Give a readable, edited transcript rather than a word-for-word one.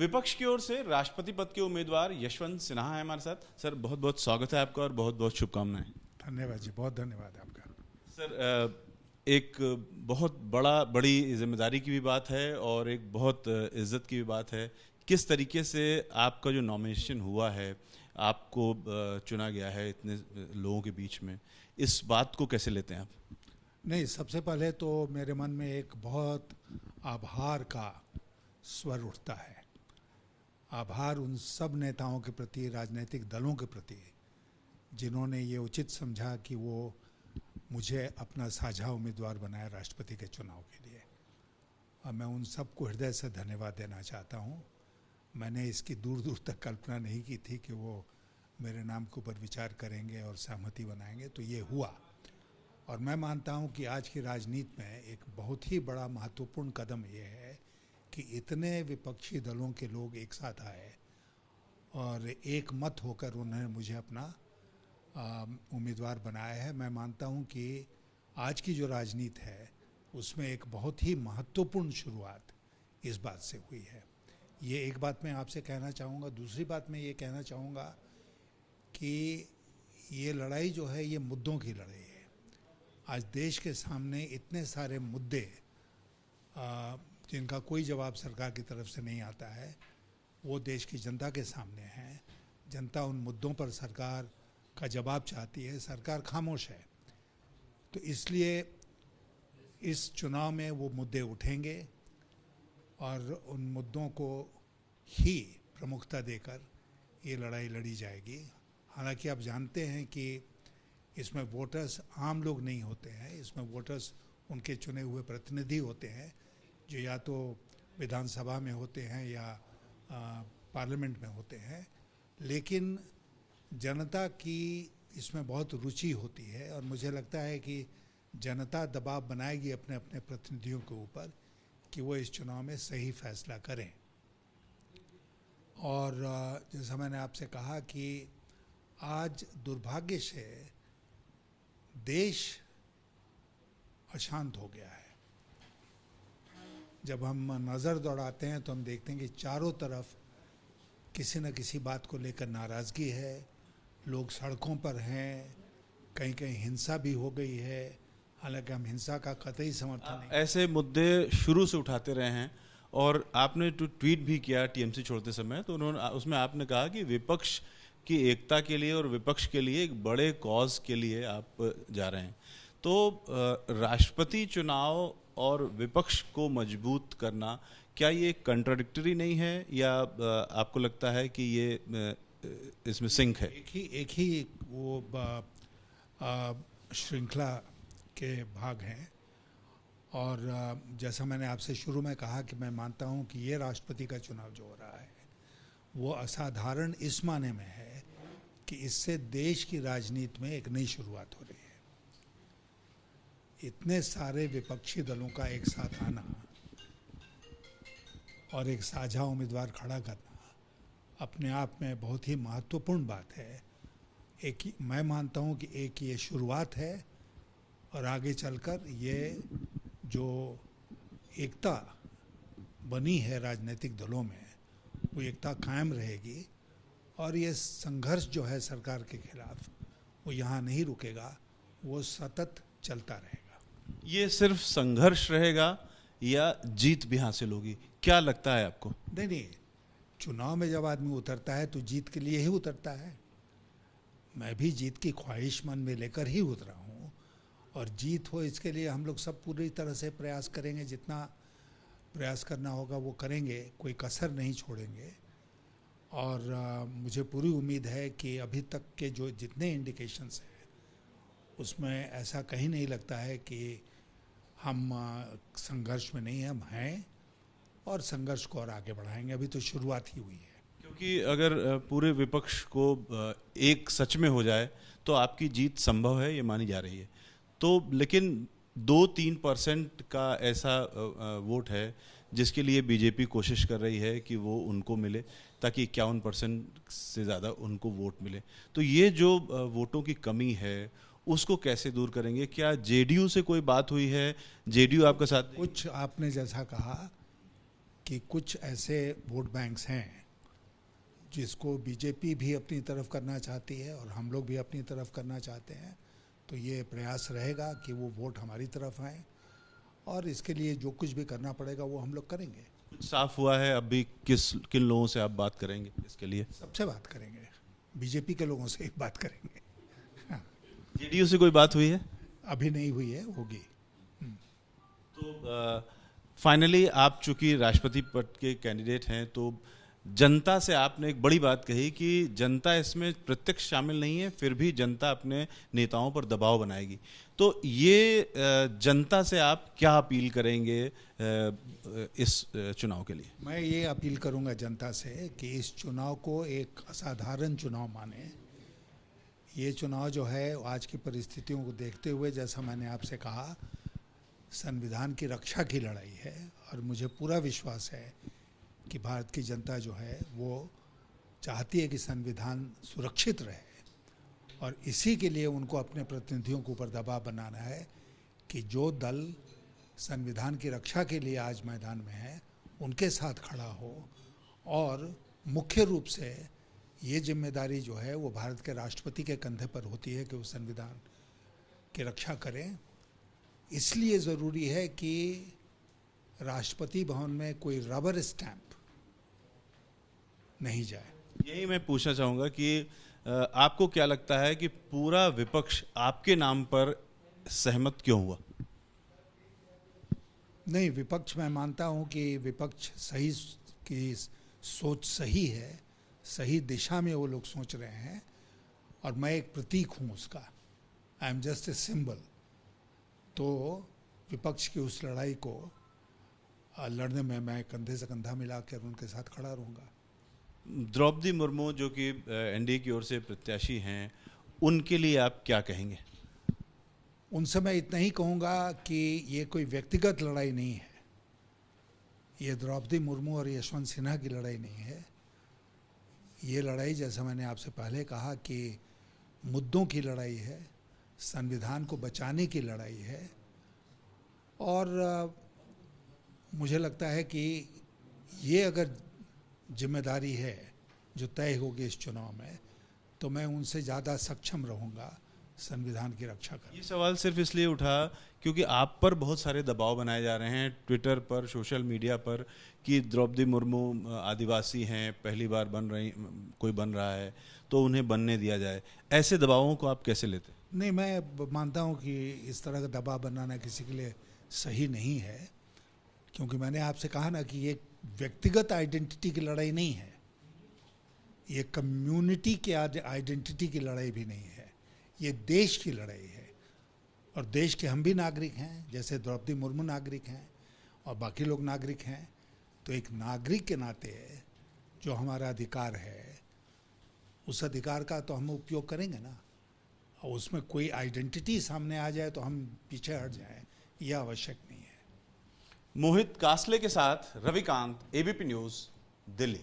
विपक्ष की ओर से राष्ट्रपति पद के उम्मीदवार यशवंत सिन्हा है हमारे साथ। सर बहुत बहुत स्वागत है आपका और बहुत बहुत शुभकामनाएं। धन्यवाद जी, बहुत धन्यवाद आपका। सर एक बहुत बड़ी जिम्मेदारी की भी बात है और एक बहुत इज्जत की भी बात है। किस तरीके से आपका जो नॉमिनेशन हुआ है, आपको चुना गया है इतने लोगों के बीच में, इस बात को कैसे लेते हैं आप? नहीं, सबसे पहले तो मेरे मन में एक बहुत आभार का स्वर उठता है। आभार उन सब नेताओं के प्रति, राजनीतिक दलों के प्रति, जिन्होंने ये उचित समझा कि वो मुझे अपना साझा उम्मीदवार बनाया राष्ट्रपति के चुनाव के लिए। और मैं उन सबको हृदय से धन्यवाद देना चाहता हूँ। मैंने इसकी दूर दूर तक कल्पना नहीं की थी कि वो मेरे नाम के ऊपर विचार करेंगे और सहमति बनाएंगे, तो ये हुआ। और मैं मानता हूँ कि आज की राजनीति में एक बहुत ही बड़ा महत्वपूर्ण कदम ये है कि इतने विपक्षी दलों के लोग एक साथ आए और एक मत होकर उन्होंने मुझे अपना उम्मीदवार बनाया है। मैं मानता हूँ कि आज की जो राजनीति है उसमें एक बहुत ही महत्वपूर्ण शुरुआत इस बात से हुई है। ये एक बात मैं आपसे कहना चाहूँगा। दूसरी बात मैं ये कहना चाहूँगा कि ये लड़ाई जो है ये मुद्दों की लड़ाई है। आज देश के सामने इतने सारे मुद्दे जिनका कोई जवाब सरकार की तरफ से नहीं आता है, वो देश की जनता के सामने हैं। जनता उन मुद्दों पर सरकार का जवाब चाहती है, सरकार खामोश है। तो इसलिए इस चुनाव में वो मुद्दे उठेंगे और उन मुद्दों को ही प्रमुखता देकर ये लड़ाई लड़ी जाएगी। हालांकि आप जानते हैं कि इसमें वोटर्स आम लोग नहीं होते हैं, इसमें वोटर्स उनके चुने हुए प्रतिनिधि होते हैं जो या तो विधानसभा में होते हैं या पार्लियामेंट में होते हैं। लेकिन जनता की इसमें बहुत रुचि होती है और मुझे लगता है कि जनता दबाव बनाएगी अपने अपने प्रतिनिधियों के ऊपर कि वो इस चुनाव में सही फैसला करें। और जैसा मैंने आपसे कहा कि आज दुर्भाग्य से देश अशांत हो गया है। जब हम नज़र दौड़ाते हैं तो हम देखते हैं कि चारों तरफ किसी न किसी बात को लेकर नाराज़गी है, लोग सड़कों पर हैं, कहीं कहीं हिंसा भी हो गई है। हालांकि हम हिंसा का कतई समर्थन नहीं। ऐसे मुद्दे शुरू से उठाते रहे हैं और आपने ट्वीट भी किया टीएमसी छोड़ते समय, तो उन्होंने उसमें आपने कहा कि विपक्ष की एकता के लिए और विपक्ष के लिए एक बड़े कॉज के लिए आप जा रहे हैं। तो राष्ट्रपति चुनाव और विपक्ष को मजबूत करना, क्या ये कंट्राडिक्टरी नहीं है या आपको लगता है कि ये इसमें सिंक है? एक ही वो श्रृंखला के भाग हैं। और जैसा मैंने आपसे शुरू में कहा कि मैं मानता हूं कि ये राष्ट्रपति का चुनाव जो हो रहा है वो असाधारण इस माने में है कि इससे देश की राजनीति में एक नई शुरुआत हो रही है। इतने सारे विपक्षी दलों का एक साथ आना और एक साझा उम्मीदवार खड़ा करना अपने आप में बहुत ही महत्वपूर्ण बात है। मैं मानता हूं कि एक ये शुरुआत है और आगे चलकर ये जो एकता बनी है राजनीतिक दलों में वो एकता कायम रहेगी और ये संघर्ष जो है सरकार के खिलाफ वो यहाँ नहीं रुकेगा, वो सतत चलता रहेगा। ये सिर्फ संघर्ष रहेगा या जीत भी हासिल होगी, क्या लगता है आपको? नहीं, चुनाव में जब आदमी उतरता है तो जीत के लिए ही उतरता है। मैं भी जीत की ख्वाहिश मन में लेकर ही उतरा हूँ और जीत हो इसके लिए हम लोग सब पूरी तरह से प्रयास करेंगे। जितना प्रयास करना होगा वो करेंगे, कोई कसर नहीं छोड़ेंगे। और मुझे पूरी उम्मीद है कि अभी तक के जो जितने इंडिकेशंस हैं उसमें ऐसा कहीं नहीं लगता है कि हम संघर्ष में नहीं, हम हैं और संघर्ष को और आगे बढ़ाएंगे। अभी तो शुरुआत ही हुई है। क्योंकि अगर पूरे विपक्ष को एक सच में हो जाए तो आपकी जीत संभव है, ये मानी जा रही है। तो लेकिन 2-3% का ऐसा वोट है जिसके लिए बीजेपी कोशिश कर रही है कि वो उनको मिले ताकि 51% से ज़्यादा उनको वोट मिले। तो ये जो वोटों की कमी है उसको कैसे दूर करेंगे? क्या जेडीयू से कोई बात हुई है? जेडीयू आपके साथ? कुछ आपने जैसा कहा कि कुछ ऐसे वोट बैंक्स हैं जिसको बीजेपी भी अपनी तरफ करना चाहती है और हम लोग भी अपनी तरफ करना चाहते हैं। तो ये प्रयास रहेगा कि वो वोट हमारी तरफ आए और इसके लिए जो कुछ भी करना पड़ेगा वो हम लोग करेंगे। कुछ साफ हुआ है अभी किन लोगों से आप बात करेंगे इसके लिए? सबसे बात करेंगे, बीजेपी के लोगों से ही बात करेंगे। जेडीयू से कोई बात हुई है? अभी नहीं हुई है, होगी। तो फाइनली आप चूंकि राष्ट्रपति पद के कैंडिडेट हैं, तो जनता से आपने एक बड़ी बात कही कि जनता इसमें प्रत्यक्ष शामिल नहीं है, फिर भी जनता अपने नेताओं पर दबाव बनाएगी। तो ये जनता से आप क्या अपील करेंगे इस चुनाव के लिए? मैं ये अपील करूंगा जनता से कि इस चुनाव को एक असाधारण चुनाव माने। ये चुनाव जो है आज की परिस्थितियों को देखते हुए, जैसा मैंने आपसे कहा, संविधान की रक्षा की लड़ाई है और मुझे पूरा विश्वास है कि भारत की जनता जो है वो चाहती है कि संविधान सुरक्षित रहे और इसी के लिए उनको अपने प्रतिनिधियों के ऊपर दबाव बनाना है कि जो दल संविधान की रक्षा के लिए आज मैदान में है उनके साथ खड़ा हो और मुख्य रूप से ये जिम्मेदारी जो है वो भारत के राष्ट्रपति के कंधे पर होती है कि वो संविधान की रक्षा करें। इसलिए ज़रूरी है कि राष्ट्रपति भवन में कोई रबर स्टैंप नहीं जाए। यही मैं पूछना चाहूँगा कि आपको क्या लगता है कि पूरा विपक्ष आपके नाम पर सहमत क्यों हुआ? नहीं, विपक्ष, मैं मानता हूँ कि विपक्ष सही की सोच सही है, सही दिशा में वो लोग सोच रहे हैं और मैं एक प्रतीक हूँ उसका। I am just a symbol. तो विपक्ष की उस लड़ाई को लड़ने में मैं कंधे से कंधा मिलाकर उनके साथ खड़ा रहूँगा। द्रौपदी मुर्मू जो कि एनडीए की ओर से प्रत्याशी हैं, उनके लिए आप क्या कहेंगे? उनसे मैं इतना ही कहूँगा कि ये कोई व्यक्तिगत लड़ाई नहीं है, ये द्रौपदी मुर्मू और यशवंत सिन्हा की लड़ाई नहीं है। ये लड़ाई, जैसा मैंने आपसे पहले कहा, कि मुद्दों की लड़ाई है, संविधान को बचाने की लड़ाई है और मुझे लगता है कि ये अगर जिम्मेदारी है जो तय होगी इस चुनाव में, तो मैं उनसे ज़्यादा सक्षम रहूँगा संविधान की रक्षा करने। ये सवाल सिर्फ इसलिए उठा क्योंकि आप पर बहुत सारे दबाव बनाए जा रहे हैं ट्विटर पर, सोशल मीडिया पर, कि द्रौपदी मुर्मू आदिवासी हैं, पहली बार कोई बन रहा है तो उन्हें बनने दिया जाए। ऐसे दबावों को आप कैसे लेते? नहीं, मैं मानता हूँ कि इस तरह का दबाव बनाना किसी के लिए सही नहीं है, क्योंकि मैंने आपसे कहा ना कि ये व्यक्तिगत आइडेंटिटी की लड़ाई नहीं है, ये कम्युनिटी के आइडेंटिटी की लड़ाई भी नहीं है, ये देश की लड़ाई है। और देश के हम भी नागरिक हैं, जैसे द्रौपदी मुर्मू नागरिक हैं और बाकी लोग नागरिक हैं। तो एक नागरिक के नाते जो हमारा अधिकार है, उस अधिकार का तो हम उपयोग करेंगे ना, और उसमें कोई आइडेंटिटी सामने आ जाए तो हम पीछे हट जाएं, यह आवश्यक नहीं है। मोहित कासले के साथ रविकांत, एबीपी न्यूज़, दिल्ली।